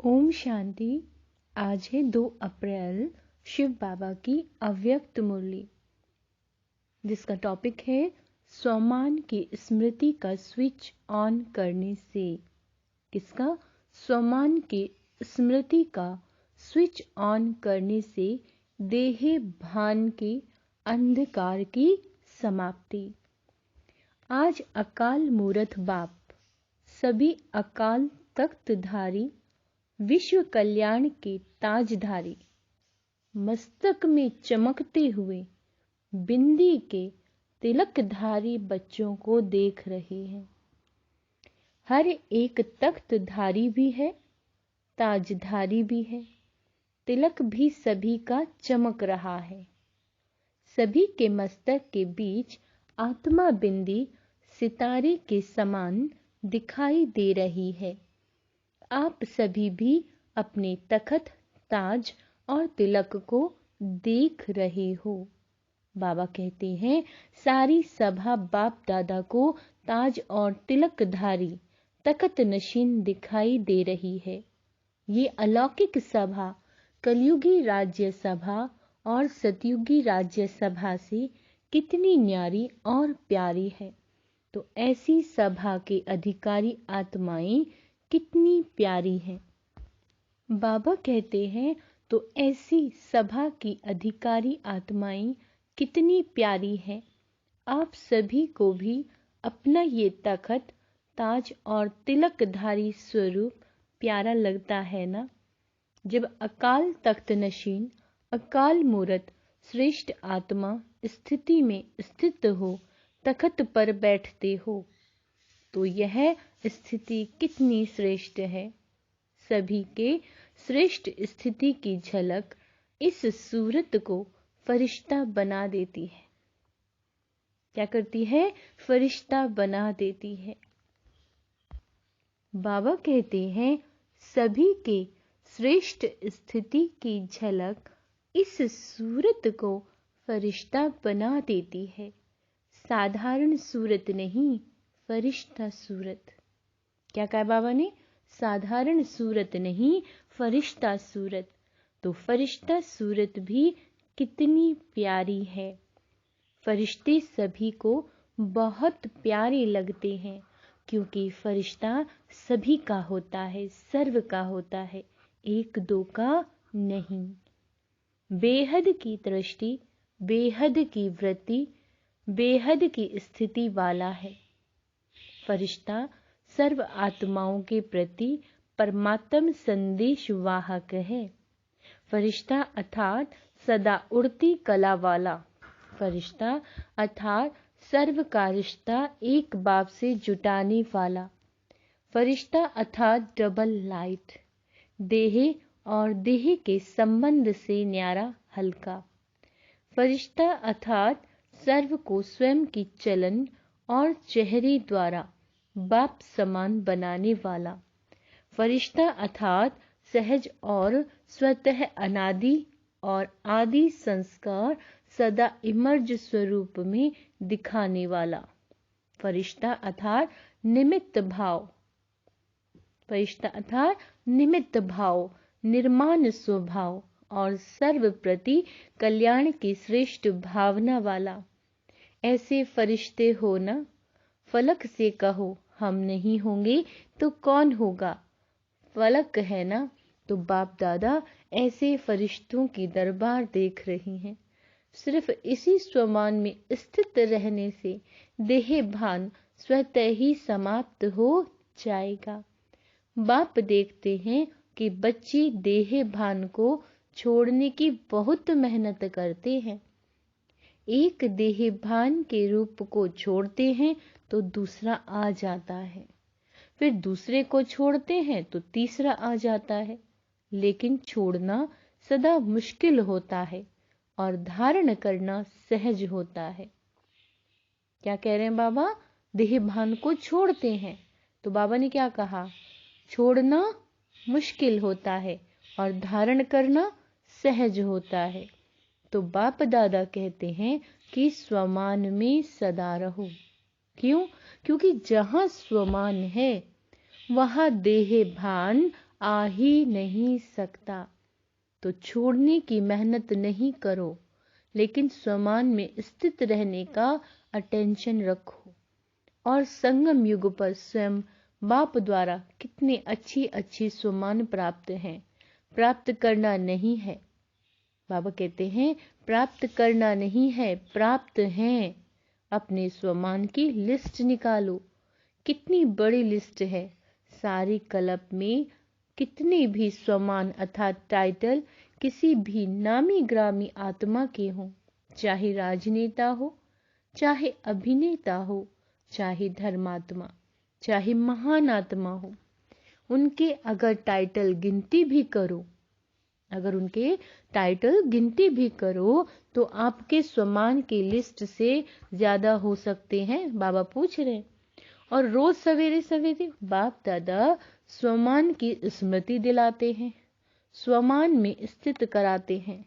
ओम शांति। आज है 2 अप्रैल, शिव बाबा की अव्यक्त मुरली, जिसका टॉपिक है स्वमान की स्मृति का स्विच ऑन करने से। किसका? स्वमान की स्मृति का स्विच ऑन करने से देह भान के अंधकार की समाप्ति। आज अकाल मूरत बाप सभी अकाल तख्तधारी विश्व कल्याण के ताजधारी मस्तक में चमकते हुए बिंदी के तिलकधारी बच्चों को देख रहे हैं। हर एक तख्तधारी भी है, ताजधारी भी है, तिलक भी सभी का चमक रहा है। सभी के मस्तक के बीच आत्मा बिंदी सितारे के समान दिखाई दे रही है। आप सभी भी अपने तखत, ताज और तिलक को देख रहे हो। बाबा कहते हैं, सारी सभा बाप दादा को ताज और तिलकधारी तखत नशीन दिखाई दे रही है। ये अलौकिक सभा कलयुगी राज्य सभा और सतयुगी राज्य सभा से कितनी न्यारी और प्यारी है। तो ऐसी सभा के अधिकारी आत्माएं कितनी प्यारी हैं। बाबा कहते हैं, तो ऐसी सभा की अधिकारी आत्माएं कितनी प्यारी हैं। आप सभी को भी अपना ये तखत, ताज और तिलकधारी स्वरूप प्यारा लगता है ना। जब अकाल तख्त नशीन, अकाल मूरत श्रेष्ठ आत्मा स्थिति में स्थित हो, तखत पर बैठते हो, तो यह स्थिति कितनी श्रेष्ठ है। सभी के श्रेष्ठ स्थिति की झलक इस सूरत को फरिश्ता बना देती है। क्या करती है? फरिश्ता बना देती है। बाबा कहते हैं, सभी के श्रेष्ठ स्थिति की झलक इस सूरत को फरिश्ता बना देती है। साधारण सूरत नहीं, फरिश्ता सूरत। क्या कहा बाबा ने? साधारण सूरत नहीं, फरिश्ता सूरत। तो फरिश्ता सूरत भी कितनी प्यारी है। फरिश्ते सभी को बहुत प्यारे लगते हैं, क्योंकि फरिश्ता सभी का होता है, सर्व का होता है, एक दो का नहीं। बेहद की दृष्टि, बेहद की वृत्ति, बेहद की स्थिति वाला है। फरिश्ता सर्व आत्माओं के प्रति परमात्म संदेश वाहक है। फरिश्ता अर्थात सदा उड़ती कला वाला। फरिश्ता अर्थात सर्व का रिश्ता एक बाप से जुटाने वाला। फरिश्ता अर्थात डबल लाइट, देह और देह के संबंध से न्यारा हल्का। फरिश्ता अर्थात सर्व को स्वयं की चलन और चेहरे द्वारा बाप समान बनाने वाला। फरिश्ता अर्थात सहज और स्वतः अनादि और आदि संस्कार सदा इमर्ज स्वरूप में दिखाने वाला। फरिश्ता अर्थात निमित्त भाव। फरिश्ता अर्थात निमित्त भाव, निर्माण स्वभाव और सर्व प्रति कल्याण की श्रेष्ठ भावना वाला। ऐसे फरिश्ते हो ना। फलक से कहो, हम नहीं होंगे तो कौन होगा? फलक है ना। तो बाप दादा ऐसे फरिश्तों की दरबार देख रही हैं। सिर्फ इसी स्वमान में स्थित रहने से देह भान स्वतः ही समाप्त हो जाएगा। बाप देखते हैं कि बच्चे देह भान को छोड़ने की बहुत मेहनत करते हैं। एक देह भान के रूप को छोड़ते हैं तो दूसरा आ जाता है, फिर दूसरे को छोड़ते हैं तो तीसरा आ जाता है। लेकिन छोड़ना सदा मुश्किल होता है और धारण करना सहज होता है। क्या कह रहे हैं बाबा? देह भान को छोड़ते हैं तो बाबा ने क्या कहा? छोड़ना मुश्किल होता है और धारण करना सहज होता है। तो बाप दादा कहते हैं कि स्वमान में सदा रहो। क्यों? क्योंकि जहां स्वमान है वहां देह भान आ ही नहीं सकता। तो छोड़ने की मेहनत नहीं करो, लेकिन स्वमान में स्थित रहने का अटेंशन रखो। और संगम युग पर स्वयं बाप द्वारा कितने अच्छी अच्छी स्वमान प्राप्त हैं। प्राप्त करना नहीं है, बाबा कहते हैं प्राप्त करना नहीं है, प्राप्त हैं। अपने स्वमान की लिस्ट निकालो। कितनी बड़ी लिस्ट है। सारी कल्प में कितने भी स्वमान अर्थात टाइटल किसी भी नामी ग्रामी आत्मा के हों, चाहे राजनेता हो, चाहे अभिनेता हो, चाहे धर्मात्मा, चाहे महान आत्मा हो, उनके अगर टाइटल गिनती भी करो, अगर उनके टाइटल गिनती भी करो तो आपके स्वमान की लिस्ट से ज्यादा हो सकते हैं, बाबा पूछ रहे हैं। और रोज सवेरे सवेरे बाप दादा स्वमान की स्मृति दिलाते हैं, स्वमान में स्थित कराते हैं।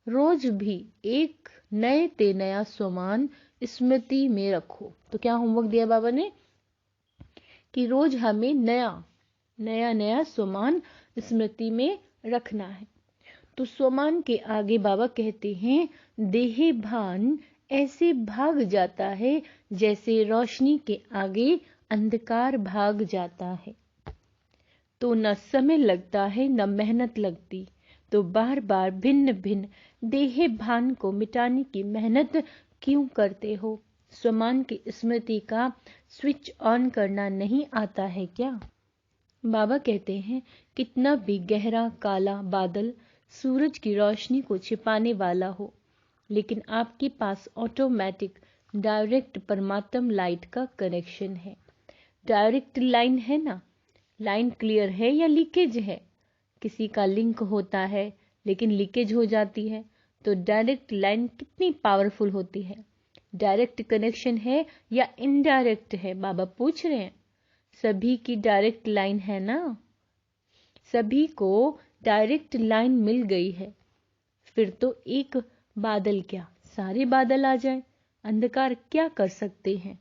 रोज भी एक नए ते नया स्वमान स्मृति में रखो। तो क्या होमवर्क दिया बाबा ने कि रोज हमें नया नया नया स्वमान स्मृति में रखना है। तो स्वमान के आगे बाबा कहते हैं देहे भान ऐसे भाग जाता है जैसे रोशनी के आगे अंधकार भाग जाता है। तो न समय लगता है न मेहनत लगती, तो बार बार भिन्न भिन्न देहे भान को मिटाने की मेहनत क्यों करते हो? स्वमान की स्मृति का स्विच ऑन करना नहीं आता है क्या? बाबा कहते हैं कितना भी गहरा काला बादल सूरज की रोशनी को छिपाने वाला हो, लेकिन आपके पास ऑटोमेटिक डायरेक्ट परमात्म लाइट का कनेक्शन है। डायरेक्ट लाइन है ना, लाइन क्लियर है या लीकेज है? किसी का लिंक होता है लेकिन लीकेज हो जाती है, तो डायरेक्ट लाइन कितनी पावरफुल होती है। डायरेक्ट कनेक्शन है या इनडायरेक्ट है, बाबा पूछ रहे हैं। सभी की डायरेक्ट लाइन है ना, सभी को डायरेक्ट लाइन मिल गई है। फिर तो एक बादल क्या सारे बादल आ जाए, अंधकार क्या कर सकते हैं।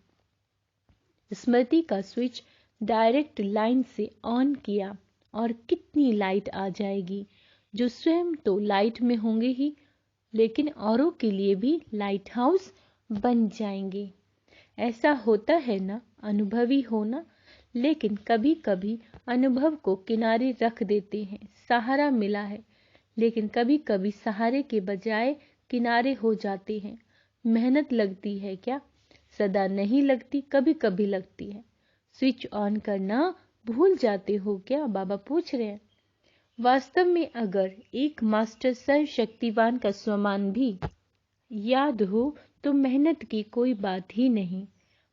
स्मृति का स्विच डायरेक्ट लाइन से ऑन किया और कितनी लाइट आ जाएगी, जो स्वयं तो लाइट में होंगे ही, लेकिन औरों के लिए भी लाइट हाउस बन जाएंगे। ऐसा होता है ना, अनुभवी होना, लेकिन कभी कभी अनुभव को किनारे रख देते हैं। सहारा मिला है, लेकिन कभी कभी सहारे के बजाय किनारे हो जाते हैं। मेहनत लगती है क्या? सदा नहीं लगती, कभी कभी लगती है। स्विच ऑन करना भूल जाते हो क्या, बाबा पूछ रहे हैं। वास्तव में अगर एक मास्टर सर्वशक्तिवान का स्वमान भी याद हो तो मेहनत की कोई बात ही नहीं।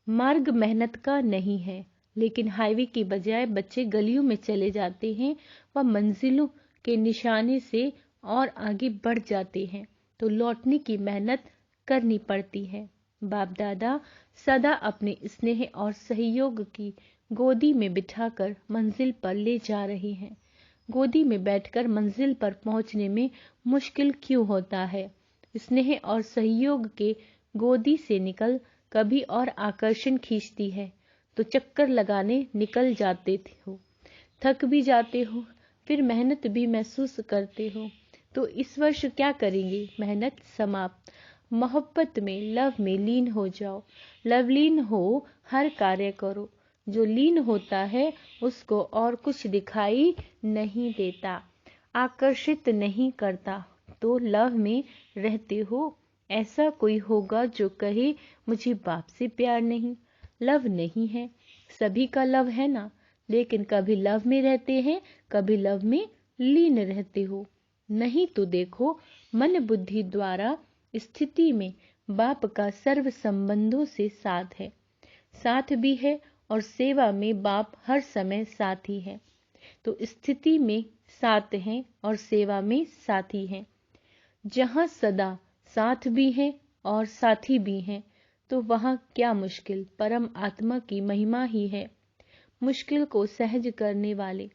मार्ग मेहनत का नहीं है, लेकिन हाईवे के बजाय बच्चे गलियों में चले जाते हैं व मंजिलों के निशाने से और आगे बढ़ जाते हैं, तो लौटने की मेहनत करनी पड़ती है। बाप दादा सदा अपने स्नेह और सहयोग की गोदी में बिठाकर मंजिल पर ले जा रहे हैं। गोदी में बैठकर मंजिल पर पहुंचने में मुश्किल क्यों होता है? स्नेह और सहयोग के गोदी से निकल कभी और आकर्षण खींचती है, तो चक्कर लगाने निकल जाते हो, थक भी जाते हो, फिर मेहनत भी महसूस करते हो। तो इस वर्ष क्या करेंगे? मेहनत समाप्त। मोहब्बत में, लव में लीन हो जाओ। लवलीन हो, हर कार्य करो। जो लीन होता है उसको और कुछ दिखाई नहीं देता, आकर्षित नहीं करता। तो लव में रहते हो। ऐसा कोई होगा जो कहे मुझे बाप से प्यार नहीं? लव नहीं है, सभी का लव है ना, लेकिन कभी लव में रहते हैं, कभी लव में लीन रहते हो। नहीं तो देखो, मन बुद्धि द्वारा स्थिति में बाप का सर्व संबंधों से साथ है, साथ भी है, और सेवा में बाप हर समय साथी है। तो स्थिति में साथ हैं और सेवा में साथी हैं। जहाँ सदा साथ भी हैं और साथी भी हैं, तो वहाँ क्या मुश्किल? परम आत्मा की महिमा ही है, मुश्किल को सहज करने वाले।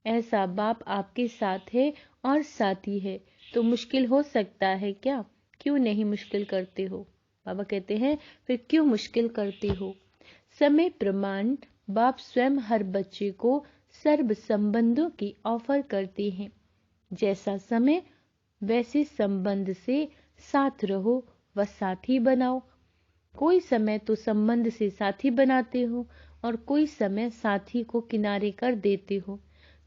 ऐसा बाप आपके साथ है और साथी है, तो मुश्किल हो सकता है क्या? क्यों नहीं मुश्किल करते हो? बाबा कहते हैं फिर क्यों मुश्किल करते हो? समय प्रमाण बाप स्वयं हर बच्चे को सर्व संबंधों की ऑफर करते हैं। जैसा समय वैसे संबंध से साथ रहो व साथी बनाओ। कोई समय तो संबंध से साथी बनाते हो और कोई समय साथी को किनारे कर देते हो।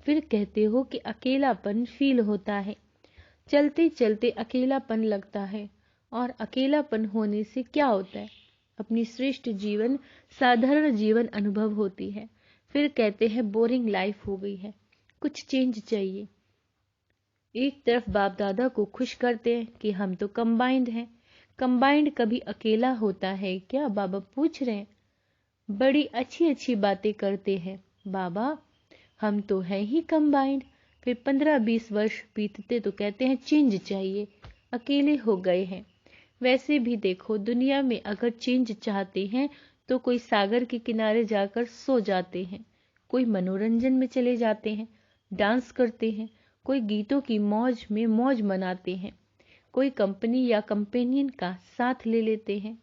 फिर कहते हो कि अकेलापन फील होता है। चलते चलते अकेलापन लगता है, और अकेलापन होने से क्या होता है? अपनी श्रेष्ठ जीवन, साधारण जीवन अनुभव होती है। फिर कहते हैं बोरिंग लाइफ हो गई है, कुछ चेंज चाहिए। एक तरफ बाप दादा को खुश करते हैं कि हम तो कंबाइंड हैं। कंबाइंड कभी अकेला होता है क्या? बाबा पूछ रहे हैं। बड़ी अच्छी अच्छी बातें करते हैं बाबा, हम तो हैं ही कंबाइंड। फिर 15-20 वर्ष बीतते तो कहते हैं चेंज चाहिए, अकेले हो गए हैं। वैसे भी देखो, दुनिया में अगर चेंज चाहते हैं तो कोई सागर के किनारे जाकर सो जाते हैं, कोई मनोरंजन में चले जाते हैं, डांस करते हैं, कोई गीतों की मौज में मौज मनाते हैं, कोई कंपनी या कंपेनियन का साथ ले लेते हैं।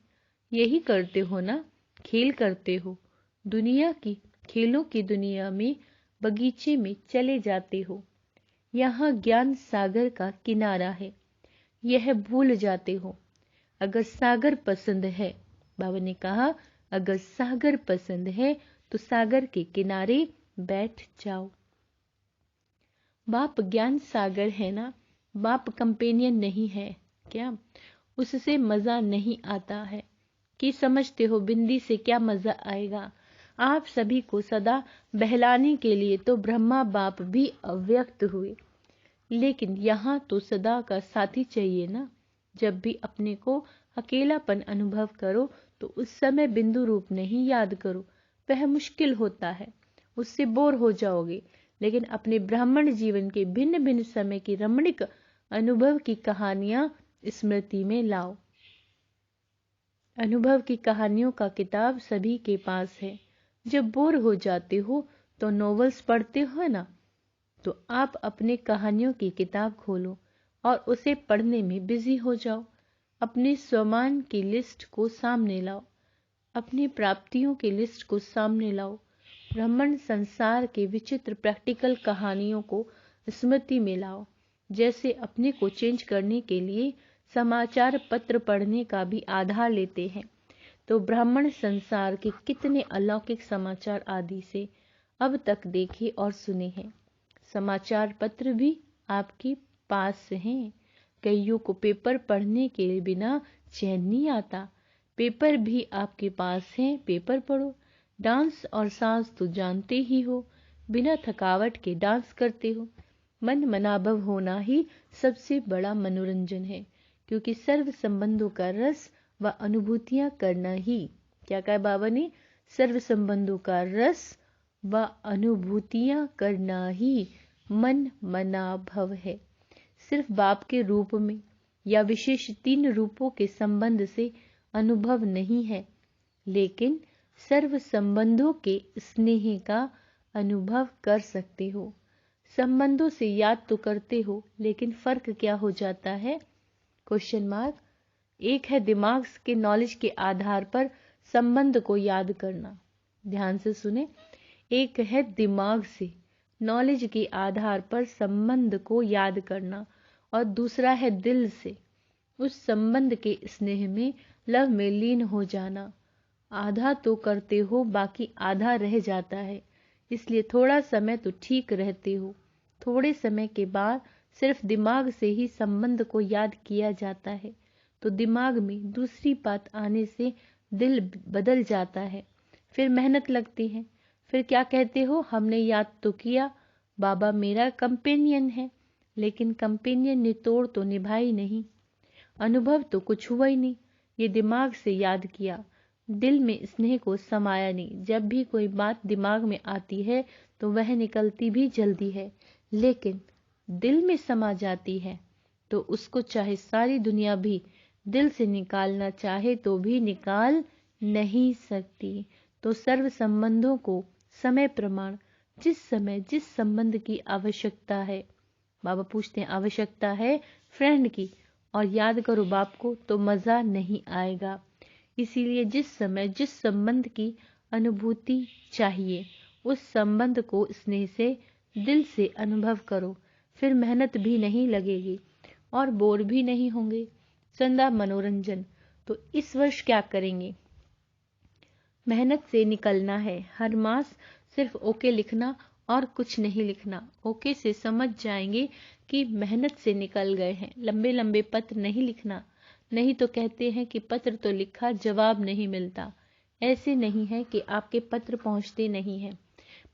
यही करते हो ना, खेल करते हो। दुनिया की खेलों की दुनिया में बगीचे में चले जाते हो। यहाँ ज्ञान सागर का किनारा है, यह भूल जाते हो। अगर सागर पसंद है, बाबा ने कहा, अगर सागर पसंद है तो सागर के किनारे बैठ जाओ। बाप ज्ञान सागर है ना, बाप कंपेनियन नहीं है क्या? उससे मजा नहीं आता है कि समझते हो बिंदी से क्या मजा आएगा? आप सभी को सदा बहलाने के लिए तो ब्रह्मा बाप भी अव्यक्त हुए, लेकिन यहाँ तो सदा का साथी चाहिए ना। जब भी अपने को अकेलापन अनुभव करो तो उस समय बिंदु रूप नहीं याद करो, वह मुश्किल होता है, उससे बोर हो जाओगे। लेकिन अपने ब्राह्मण जीवन के भिन्न भिन्न समय की रमणीक अनुभव की कहानियां स्मृति में लाओ। अनुभव की कहानियों का किताब सभी के पास है। जब बोर हो जाते हो तो नॉवेल्स पढ़ते हो ना, तो आप अपने कहानियों की किताब खोलो और उसे पढ़ने में बिजी हो जाओ। अपने स्वमान की लिस्ट को सामने लाओ, अपनी प्राप्तियों की लिस्ट को सामने लाओ। ब्रह्मांड संसार के विचित्र प्रैक्टिकल कहानियों को स्मृति में लाओ। जैसे अपने को चेंज करने के लिए समाचार पत्र पढ़ने का भी आधार लेते हैं, तो ब्राह्मण संसार के कितने अलौकिक समाचार आदि से अब तक देखे और सुने हैं। समाचार पत्र भी आपके पास हैं। कईयों को पेपर पढ़ने के बिना चैन नहीं आता। पेपर भी आपके पास हैं, पेपर पढ़ो। डांस और सांस तो जानते ही हो, बिना थकावट के डांस करते हो। मन मनाभव होना ही सबसे बड़ा मनोरंजन है, क्योंकि सर्व संबंधों का रस व अनुभूतियां करना ही, क्या कहा बाबा ने? सर्व संबंधों का रस व अनुभूतियां करना ही मन मनाभव है। सिर्फ बाप के रूप में या विशेष 3 रूपों के संबंध से अनुभव नहीं है, लेकिन सर्व संबंधों के स्नेह का अनुभव कर सकते हो। संबंधों से याद तो करते हो, लेकिन फर्क क्या हो जाता है? Question mark. एक है दिमाग के नॉलेज के आधार पर संबंध को याद करना, ध्यान से सुने। एक है दिमाग से नॉलेज के आधार पर संबंध को याद करना, और दूसरा है दिल से उस संबंध के स्नेह में, लव में लीन हो जाना। आधा तो करते हो, बाकी आधा रह जाता है। इसलिए थोड़ा समय तो ठीक रहते हो, थोड़े समय के बाद सिर्फ दिमाग से ही संबंध को याद किया जाता है, तो दिमाग में दूसरी बात आने से दिल बदल जाता है। फिर मेहनत लगती है। फिर क्या कहते हो? हमने याद तो किया, बाबा मेरा कंपेनियन है, लेकिन कंपेनियन ने तोड़ तो निभाई नहीं, अनुभव तो कुछ हुआ ही नहीं। ये दिमाग से याद किया, दिल में स्नेह को समाया नहीं। जब भी कोई बात दिमाग में आती है तो वह निकलती भी जल्दी है, लेकिन दिल में समा जाती है तो उसको चाहे सारी दुनिया भी दिल से निकालना चाहे तो भी निकाल नहीं सकती। तो सर्व संबंधों को समय प्रमाण, जिस समय जिस संबंध की आवश्यकता है, बाबा पूछते हैं आवश्यकता है फ्रेंड की, और याद करो बाप को, तो मजा नहीं आएगा। इसीलिए जिस समय जिस संबंध की अनुभूति चाहिए उस संबंध को स्नेह से, दिल से अनुभव करो, फिर मेहनत भी नहीं लगेगी और बोर भी नहीं होंगे। संध्या मनोरंजन। तो इस वर्ष क्या करेंगे? मेहनत से निकलना है। हर मास सिर्फ ओके लिखना और कुछ नहीं लिखना। ओके से समझ जाएंगे कि मेहनत से निकल गए हैं। लंबे लंबे पत्र नहीं लिखना। नहीं तो कहते हैं कि पत्र तो लिखा, जवाब नहीं मिलता। ऐसे नहीं है कि आपके पत्र पहुंचते नहीं हैं।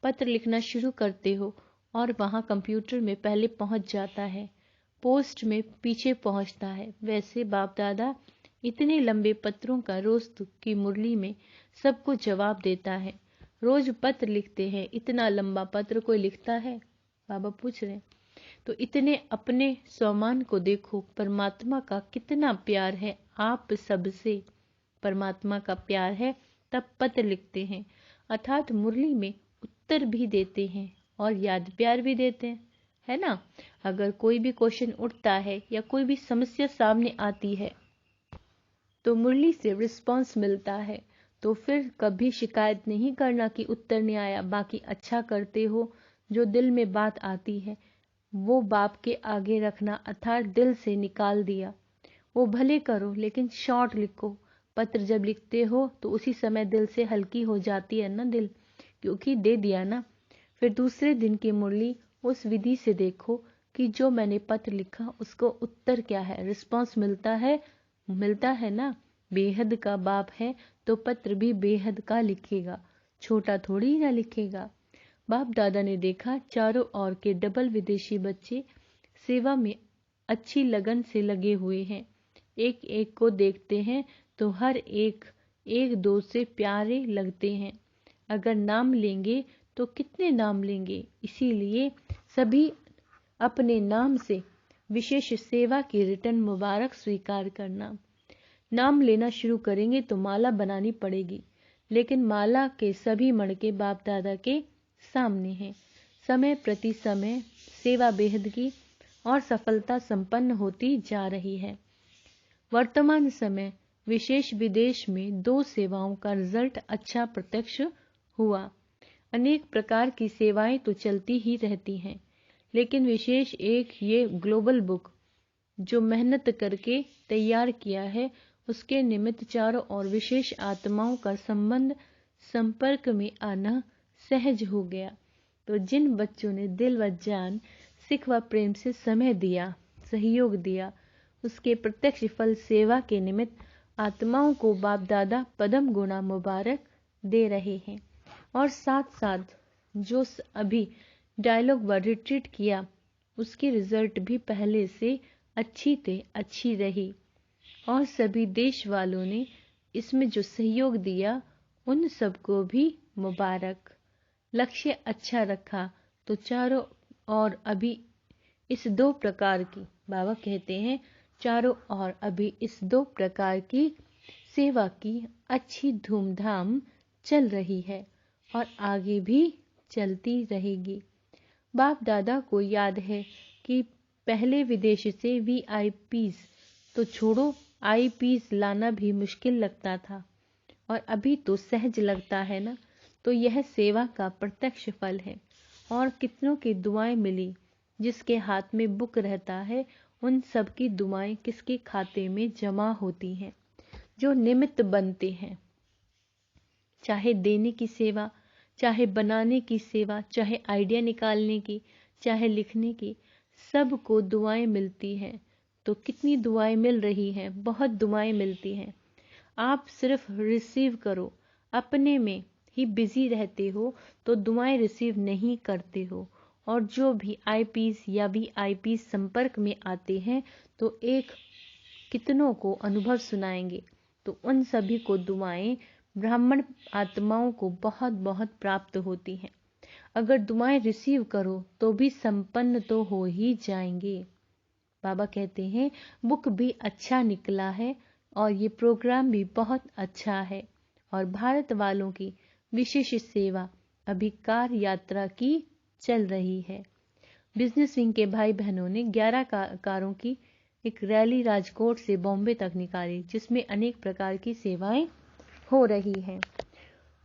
पत्र लिखना शुरू करते हो और वहां कंप्यूटर में पहले पहुंच जाता है, पोस्ट में पीछे पहुंचता है। वैसे बाप दादा इतने लंबे पत्रों का रोज की मुरली में सबको जवाब देता है। रोज पत्र लिखते हैं, इतना लंबा पत्र कोई लिखता है? बाबा पूछ रहे हैं। तो इतने अपने स्वमान को देखो, परमात्मा का कितना प्यार है आप सबसे। परमात्मा का प्यार है तब पत्र लिखते हैं, अर्थात मुरली में उत्तर भी देते हैं और याद प्यार भी देते हैं, है ना। अगर कोई भी क्वेश्चन उठता है या कोई भी समस्या सामने आती है तो मुरली से रिस्पांस मिलता है। तो फिर कभी शिकायत नहीं करना कि उत्तर नहीं आया। बाकी अच्छा करते हो, जो दिल में बात आती है वो बाप के आगे रखना, अर्थात दिल से निकाल दिया। वो भले करो लेकिन शॉर्ट लिखो। पत्र जब लिखते हो तो उसी समय दिल से हल्की हो जाती है ना दिल, क्योंकि दे दिया ना। फिर दूसरे दिन की मुरली उस विधि से देखो कि जो मैंने पत्र लिखा उसको उत्तर क्या है, रिस्पांस मिलता है ना। बेहद का बाप है तो पत्र भी बेहद का लिखेगा, छोटा थोड़ी ना लिखेगा। बाप दादा ने देखा चारों ओर के डबल विदेशी बच्चे सेवा में अच्छी लगन से लगे हुए हैं। एक एक को देखते हैं तो हर एक एक दो से प्यारे लगते हैं। अगर नाम लेंगे तो कितने नाम लेंगे, इसीलिए सभी अपने नाम से विशेष सेवा की रिटर्न मुबारक स्वीकार करना। नाम लेना शुरू करेंगे तो माला बनानी पड़ेगी, लेकिन माला के सभी मणके बाप दादा के सामने हैं। समय प्रति समय सेवा बेहद की और सफलता संपन्न होती जा रही है। वर्तमान समय विशेष विदेश में 2 सेवाओं का रिजल्ट अच्छा प्रत्यक्ष हुआ। अनेक प्रकार की सेवाएं तो चलती ही रहती हैं, लेकिन विशेष एक ये ग्लोबल बुक जो मेहनत करके तैयार किया है, उसके निमित्त चारों और विशेष आत्माओं का संपर्क में आना सहज हो गया। तो जिन बच्चों ने दिल व जान, सिख व प्रेम से समय दिया, सहयोग दिया, उसके प्रत्यक्ष फल सेवा के निमित्त आत्माओं को बाप दादा पदम गुणा मुबारक दे रहे हैं। और साथ साथ जो अभी डायलॉग व रिट्रीट किया उसकी रिजल्ट भी पहले से अच्छी रही। और सभी देश वालों ने इसमें जो सहयोग दिया उन सबको भी मुबारक। लक्ष्य अच्छा रखा तो चारों ओर अभी इस 2 प्रकार की, बाबा कहते हैं चारों ओर अभी इस 2 प्रकार की सेवा की अच्छी धूमधाम चल रही है और आगे भी चलती रहेगी। बाप दादा को याद है कि पहले विदेश से VIPs तो छोड़ो, IPs लाना भी मुश्किल लगता था और अभी तो सहज लगता है ना। तो यह सेवा का प्रत्यक्ष फल है। और कितनों की दुआएं मिली। जिसके हाथ में बुक रहता है उन सब की दुआएं किसके खाते में जमा होती हैं, जो निमित्त बनते हैं। चाहे देने की सेवा, चाहे बनाने की सेवा, चाहे आइडिया निकालने की, चाहे लिखने की, सबको दुआएं मिलती हैं। तो कितनी दुआएं मिल रही हैं, बहुत दुआएं मिलती हैं। आप सिर्फ रिसीव करो। अपने में ही बिजी रहते हो तो दुआएं रिसीव नहीं करते हो। और जो भी IPs या VIPs संपर्क में आते हैं तो एक कितनों को अनुभव सुनाएंगे। तो उन सभी को दुआएं ब्राह्मण आत्माओं को बहुत बहुत प्राप्त होती हैं। अगर दुआएं रिसीव करो तो भी संपन्न तो हो ही जाएंगे। बाबा कहते हैं बुक भी अच्छा निकला है और ये प्रोग्राम भी बहुत अच्छा है। और भारत वालों की विशेष सेवा अभी कार यात्रा की चल रही है। बिजनेस विंग के भाई बहनों ने 11 कारों की एक रैली राजकोट से बॉम्बे तक निकाली, जिसमें अनेक प्रकार की सेवाएं हो रही हैं।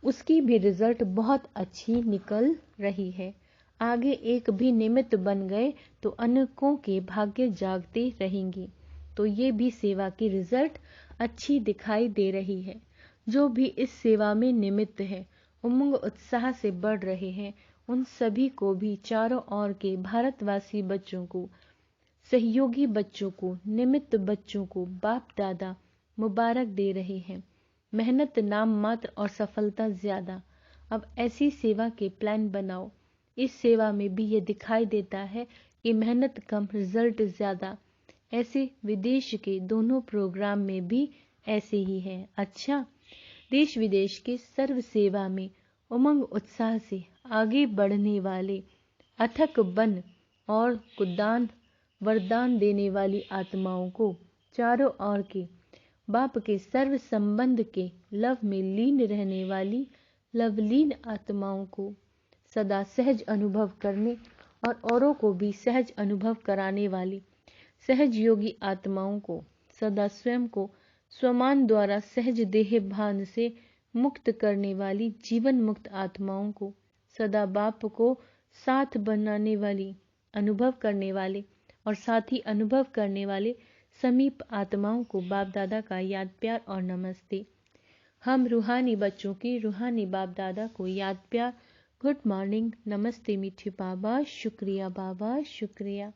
उसकी भी रिजल्ट बहुत अच्छी निकल रही है। आगे एक भी निमित्त बन गए तो अनेकों के भाग्य जागते रहेंगे। तो ये भी सेवा की रिजल्ट अच्छी दिखाई दे रही है। जो भी इस सेवा में निमित्त है, उमंग उत्साह से बढ़ रहे हैं, उन सभी को भी चारों ओर के भारतवासी बच्चों को, सहयोगी बच्चों को, निमित्त बच्चों को बाप दादा मुबारक दे रहे हैं। मेहनत नाम मात्र और सफलता ज्यादा। अब ऐसी सेवा के प्लान बनाओ। इस सेवा में भी ये दिखाई देता है कि मेहनत कम रिजल्ट ज्यादा। ऐसे विदेश के दोनों प्रोग्राम में भी ऐसे ही है। अच्छा, देश विदेश के सर्व सेवा में उमंग उत्साह से आगे बढ़ने वाले, अथक बन और कुदान वरदान देने वाली आत्माओं को, चारों ओर के बाप के सर्व संबंध के लव में लीन रहने वाली लवलीन आत्माओं को सदा सहज अनुभव करने और औरों को भी सहज अनुभव कराने वाली सहज योगी आत्माओं को, सदा स्वयं को स्वमान द्वारा सहज देह भान से मुक्त करने वाली जीवन मुक्त आत्माओं को, सदा बाप को साथ बनाने वाली, अनुभव करने वाले और साथी अनुभव करने वाले समीप आत्माओं को बाप दादा का याद प्यार और नमस्ते। हम रूहानी बच्चों की रूहानी बाप दादा को याद प्यार, गुड मॉर्निंग, नमस्ते मीठे बाबा, शुक्रिया बाबा, शुक्रिया।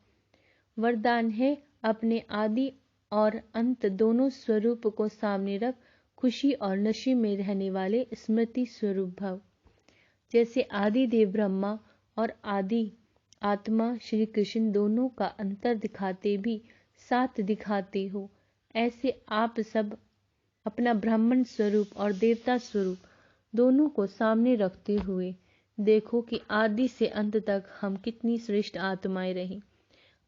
वरदान है अपने आदि और अंत दोनों स्वरूप को सामने रख खुशी और नशे में रहने वाले स्मृति स्वरूप भव। जैसे आदि देव ब्रह्मा और आदि आत्मा श्री कृष्ण दोनों का अंतर दिखाते भी साथ दिखाते हो, ऐसे आप सब अपना ब्राह्मण स्वरूप और देवता स्वरूप दोनों को सामने रखते हुए देखो कि आदि से अंत तक हम कितनी श्रेष्ठ आत्माएं रही।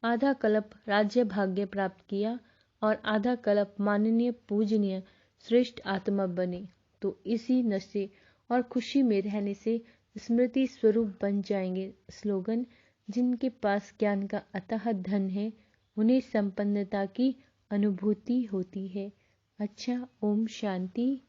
आधा कल्प राज्य भाग्य प्राप्त किया और आधा कल्प माननीय पूजनीय श्रेष्ठ आत्मा बने, तो इसी नशे और खुशी में रहने से स्मृति स्वरूप बन जाएंगे। स्लोगन, जिनके पास ज्ञान का अथाह धन है उन्हें संपन्नता की अनुभूति होती है। अच्छा, ओम शांति।